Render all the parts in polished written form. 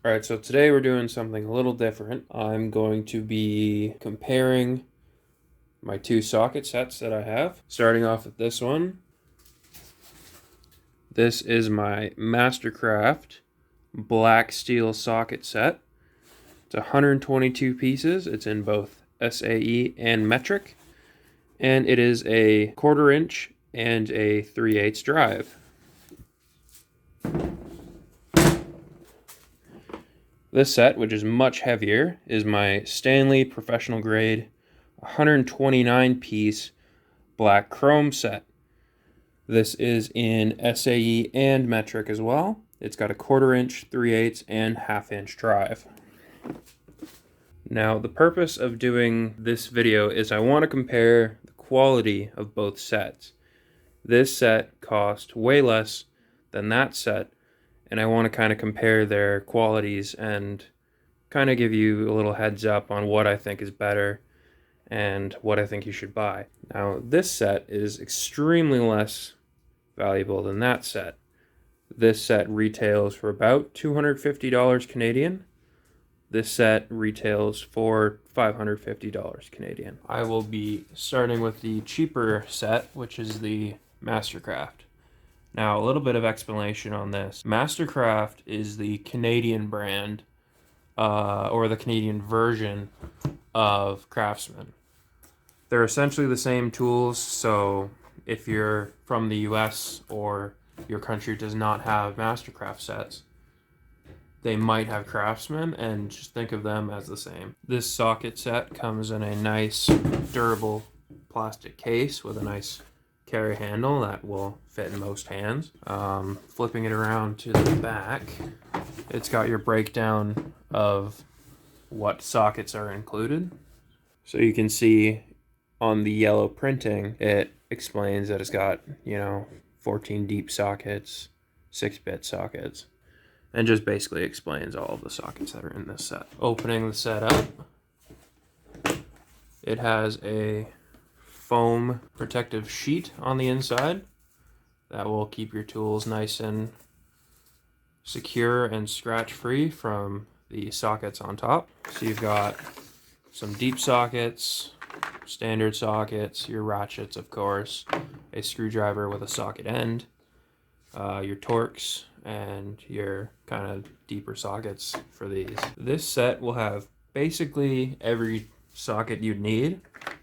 Alright, so today we're doing something a little different. I'm going to be comparing my two socket sets that I have. Starting off with this one. This is my MasterCraft Black Steel socket set. It's 122 pieces. It's in both SAE and metric. And it is a 1/4 inch and a 3/8 drive. This set, which is much heavier, is my Stanley Professional Grade 129 piece black chrome set. This is in SAE and metric as well. It's got a 1/4 inch, 3/8, and 1/2 inch drive. Now, the purpose of doing this video is I want to compare the quality of both sets. This set cost way less than that set, and I want to kind of compare their qualities and kind of give you a little heads up on what I think is better and what I think you should buy. Now, this set is extremely less valuable than that set. This set retails for about $250 Canadian. This set retails for $550 Canadian. I will be starting with the cheaper set, which is the MasterCraft. Now, a little bit of explanation on this. MasterCraft is the Canadian brand, or the Canadian version of Craftsman. They're essentially the same tools, so if you're from the US or your country does not have MasterCraft sets, they might have Craftsman, and just think of them as the same. This socket set comes in a nice, durable plastic case with a nice carry handle that will fit in most hands. Flipping it around to the back, it's got your breakdown of what sockets are included. So you can see on the yellow printing, it explains that it's got, 14 deep sockets, 6-bit sockets, and just basically explains all of the sockets that are in this set. Opening the set up, it has a foam protective sheet on the inside that will keep your tools nice and secure and scratch free from the sockets on top. So you've got some deep sockets, standard sockets, your ratchets, of course, a screwdriver with a socket end, your Torx, and your kind of deeper sockets for these. This set will have basically every socket you'd need.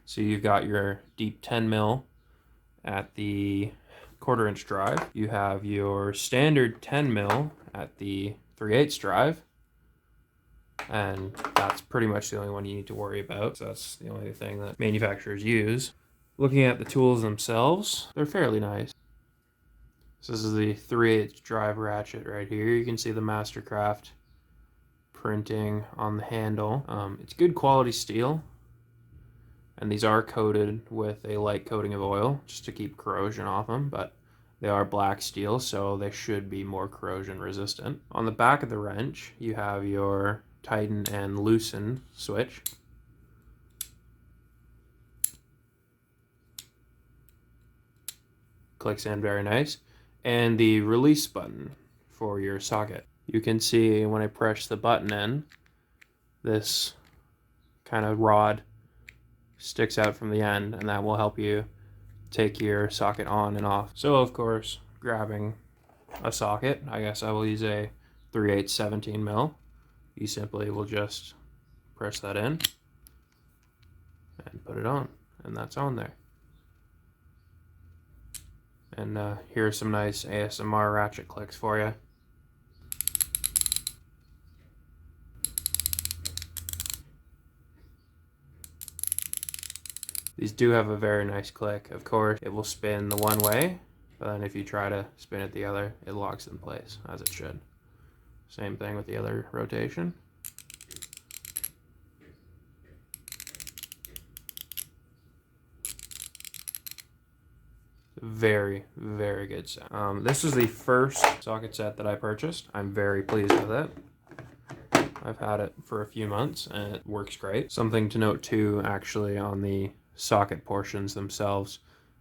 So you've got your deep 10 mil at the 1/4 inch drive. You have your standard 10 mil at the 3/8 drive. And that's pretty much the only one you need to worry about. So that's the only thing that manufacturers use. Looking at the tools themselves, they're fairly nice. So this is the 3/8 drive ratchet right here. You can see the MasterCraft printing on the handle. It's good quality steel, and these are coated with a light coating of oil just to keep corrosion off them, but they are black steel, so they should be more corrosion resistant. On the back of the wrench, you have your tighten and loosen switch. Clicks in very nice. And the release button for your socket. You can see when I press the button in, this kind of rod sticks out from the end, and that will help you take your socket on and off. So of course, grabbing a socket, I guess I will use a 3/8 17 mil. You simply will just press that in and put it on, and that's on there. And here are some nice ASMR ratchet clicks for you. These do have a very nice click. Of course, it will spin the one way, but then if you try to spin it the other, it locks in place, as it should. Same thing with the other rotation. Very, very good set. This is the first socket set that I purchased. I'm very pleased with it. I've had it for a few months and it works great. Something to note too, actually, on the socket portions themselves,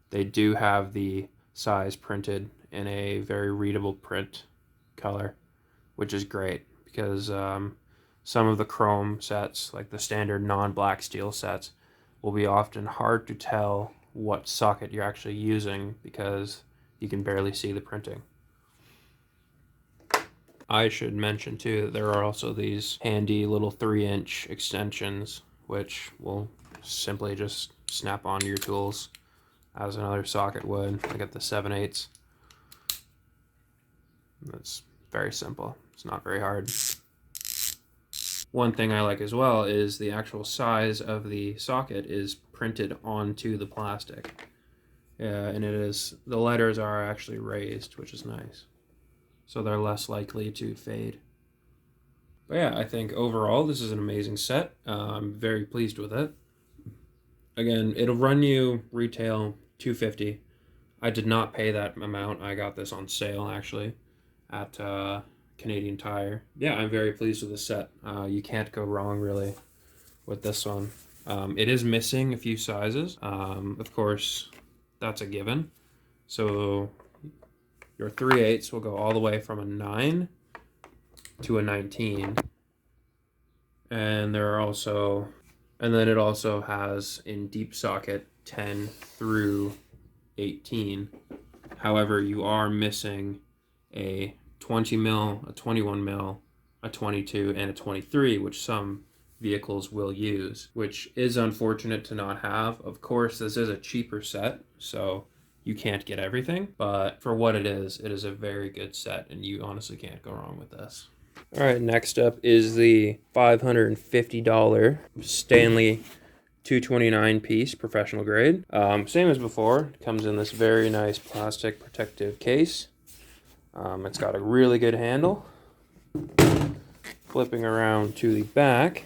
they do have the size printed in a very readable print color, which is great because some of the chrome sets, like the standard non-black steel sets, will be often hard to tell what socket you're actually using because you can barely see the printing. I should mention too that there are also these handy little 3-inch extensions which will simply just snap onto your tools as another socket would. I got the 7/8. That's very simple. It's not very hard. One thing I like as well is the actual size of the socket is printed onto the plastic. And the letters are actually raised, which is nice. So they're less likely to fade. But yeah, I think overall this is an amazing set. I'm very pleased with it. Again, it'll run you retail $250. I did not pay that amount. I got this on sale actually at Canadian Tire. Yeah, I'm very pleased with the set. You can't go wrong really with this one. It is missing a few sizes. Of course, that's a given. So your 3/8 will go all the way from a 9 to a 19. And then it also has in deep socket 10 through 18. However, you are missing a 20 mil, a 21 mil, a 22, and a 23, which some vehicles will use, which is unfortunate to not have. Of course, this is a cheaper set, so you can't get everything, but for what it is a very good set, and you honestly can't go wrong with this. All right, next up is the $550 Stanley 229 piece professional grade. Same as before, it comes in this very nice plastic protective case. It's got a really good handle. Flipping around to the back,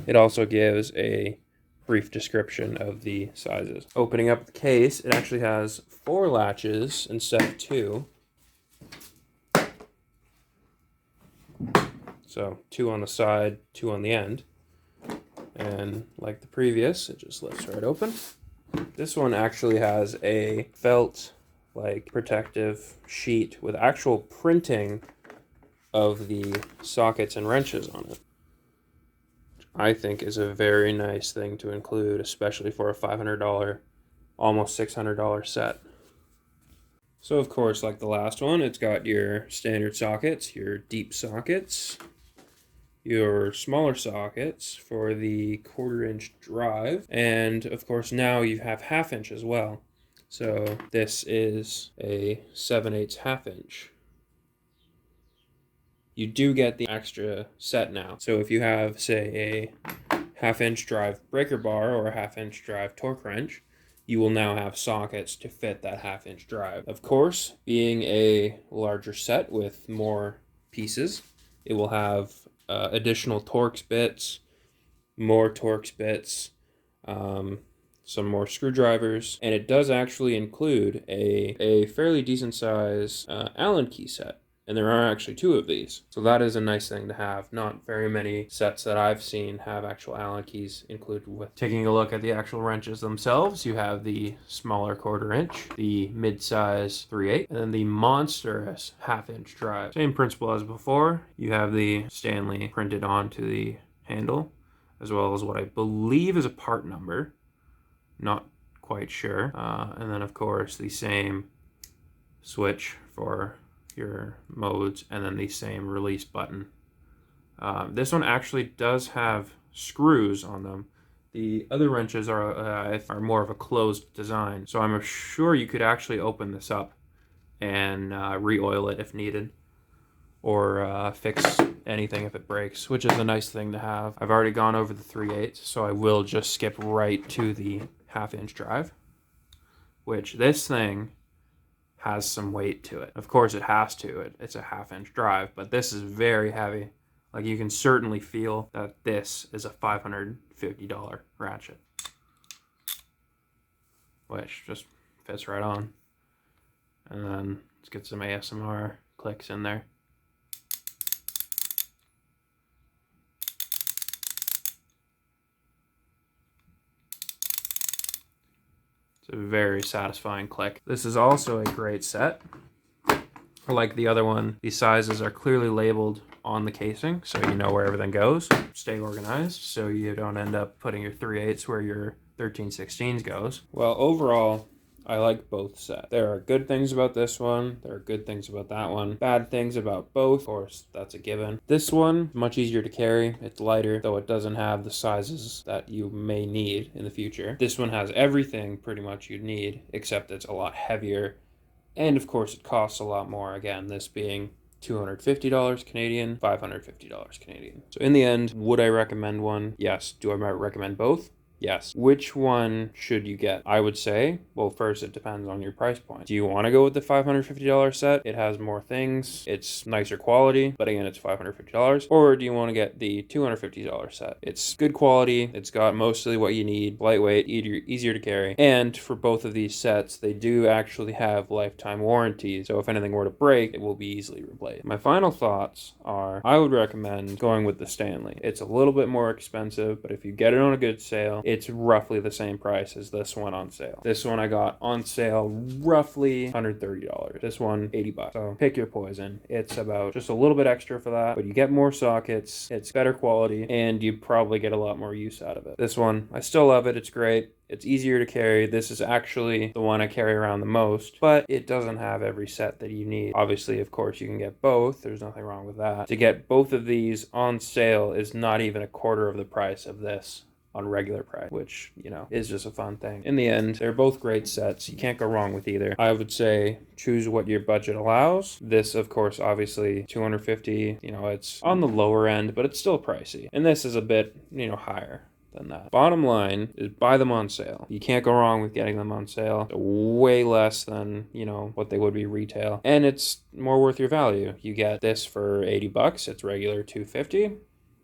it also gives a brief description of the sizes. Opening up the case, it actually has 4 latches instead of 2. So 2 on the side, 2 on the end. And like the previous, it just lifts right open. This one actually has a felt like protective sheet with actual printing of the sockets and wrenches on it, which I think is a very nice thing to include, especially for a $500, almost $600 set. So of course, like the last one, it's got your standard sockets, your deep sockets, your smaller sockets for the 1/4-inch drive, and of course now you have 1/2 inch as well. So this is a 7/8 1/2 inch. You do get the extra set now. So if you have, say, a 1/2 inch drive breaker bar or a 1/2 inch drive torque wrench, you will now have sockets to fit that 1/2 inch drive. Of course, being a larger set with more pieces, it will have additional Torx bits, more Torx bits, some more screwdrivers, and it does actually include a fairly decent size Allen key set, and there are actually 2 of these. So that is a nice thing to have. Not very many sets that I've seen have actual Allen keys included with. Taking a look at the actual wrenches themselves, you have the smaller 1/4 inch, the mid-size 3/8, and then the monstrous 1/2 inch drive. Same principle as before. You have the Stanley printed onto the handle, as well as what I believe is a part number. Not quite sure. And then of course the same switch for your modes, and then the same release button. This one actually does have screws on them. The other wrenches are more of a closed design, so I'm sure you could actually open this up and re-oil it if needed, or fix anything if it breaks, which is a nice thing to have. I've already gone over the 3/8, so I will just skip right to the 1/2 inch drive, which this thing has some weight to it. Of course it has to. It's a 1/2 inch drive, but this is very heavy. Like, you can certainly feel that this is a $550 ratchet, which just fits right on. And then let's get some ASMR clicks in there. A very satisfying click. This is also a great set. Like the other one, the sizes are clearly labeled on the casing so you know where everything goes. Stay organized so you don't end up putting your 3/8 where your 13/16 goes. Well, overall, I like both sets. There are good things about this one. There are good things about that one. Bad things about both. Of course, that's a given. This one, much easier to carry. It's lighter, though it doesn't have the sizes that you may need in the future. This one has everything pretty much you'd need, except it's a lot heavier. And of course, it costs a lot more. Again, this being $250 Canadian, $550 Canadian. So in the end, would I recommend one? Yes. Do I recommend both? Yes. Which one should you get? I would say, well, first it depends on your price point. Do you want to go with the $550 set? It has more things. It's nicer quality, but again, it's $550. Or do you want to get the $250 set? It's good quality. It's got mostly what you need. Lightweight, easier to carry. And for both of these sets, they do actually have lifetime warranties. So if anything were to break, it will be easily replaced. My final thoughts are, I would recommend going with the Stanley. It's a little bit more expensive, but if you get it on a good sale, it's roughly the same price as this one on sale. This one I got on sale roughly $130. This one $80. So pick your poison. It's about just a little bit extra for that, but you get more sockets, it's better quality, and you probably get a lot more use out of it. This one, I still love it. It's great. It's easier to carry. This is actually the one I carry around the most, but it doesn't have every set that you need. Obviously, of course, you can get both. There's nothing wrong with that. To get both of these on sale is not even a quarter of the price of this on regular price, which, you know, is just a fun thing. In the end, they're both great sets. You can't go wrong with either. I would say choose what your budget allows. This, of course, obviously $250, you know, it's on the lower end, but it's still pricey. And this is a bit, you know, higher than that. Bottom line is buy them on sale. You can't go wrong with getting them on sale. They're way less than, you know, what they would be retail. And it's more worth your value. You get this for $80. It's regular $250.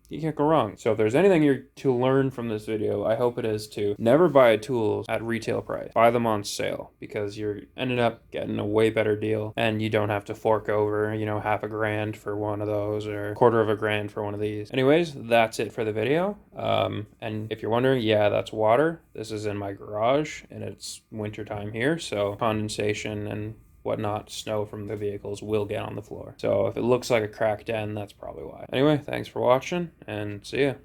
You can't go wrong. So if there's anything you're to learn from this video, I hope it is to never buy tools at retail price. Buy them on sale, because you're ending up getting a way better deal, and you don't have to fork over, you know, half a grand for one of those or quarter of a grand for one of these. Anyways, that's it for the video. And if you're wondering, yeah, that's water. This is in my garage, and it's winter time here, so condensation and whatnot, snow from the vehicles will get on the floor. So if it looks like a cracked end, that's probably why. Anyway, thanks for watching, and see ya.